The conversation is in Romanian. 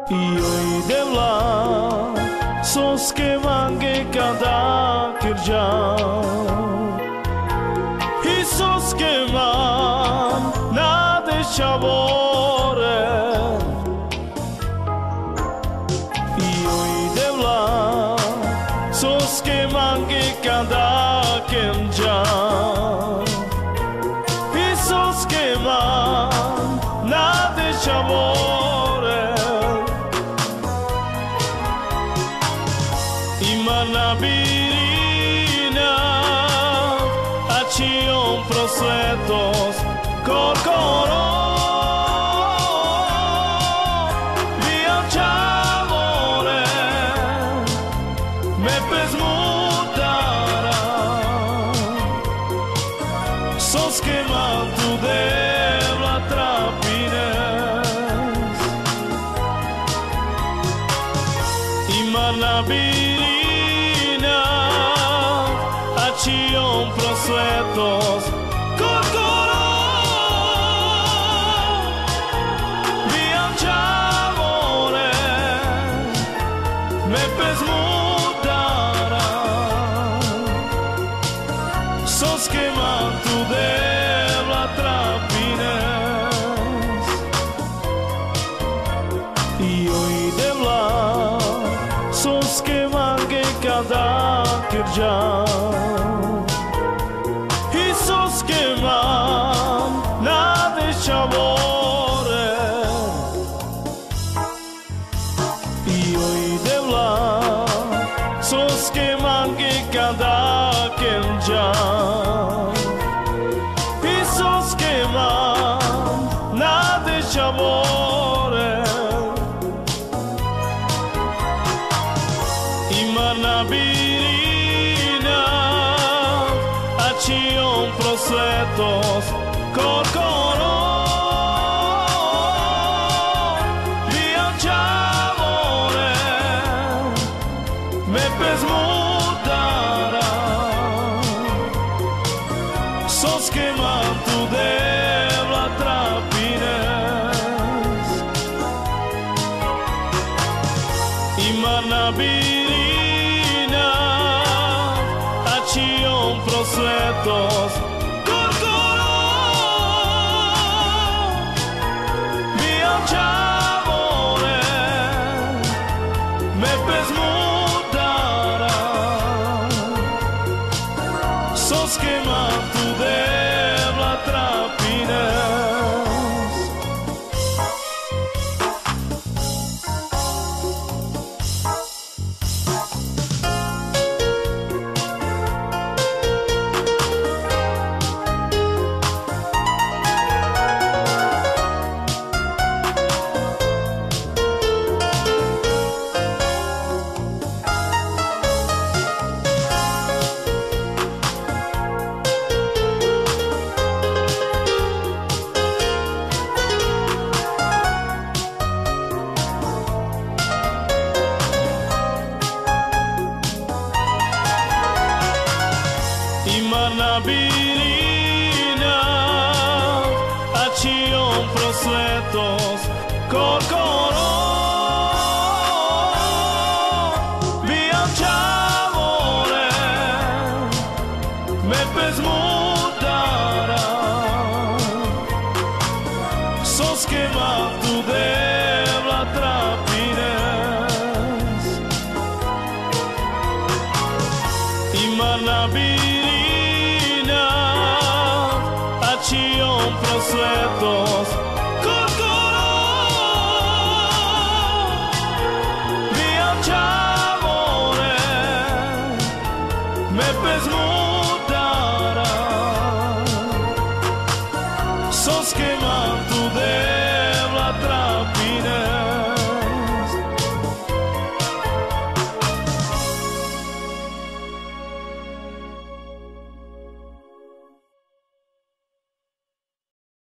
Io idem la sos che mange cada kirjan I sos che man na de chavore Io idem la sos che mange cada kirjan I sos che man na de chavore Imana birina acion prosletos corcoro viaggiamore me pesmutara sos que mantu de la trapines Imana birina Acion prosletos corcoro viaggiamore me pesmutara sos que mantu de la trapines Io idem la sos que mange cada kirjan I sos que man na de chavore Io idem la sos que mange cada kirjan I sos que man na de chavore Imana birina acion prosletos corcoro viaggiamore me pesmutara sos que mantu de la trapines Imana birina acion prosletos corcoro viaggiamore me pesmutara sos que mantu de la trapines Imana birina acion prosletos corcoro viaggiamore me pesmutara sos que mantu de la trapines Imana birina acion prosletos corcoro viaggiamore me pesmutara sos que mantu de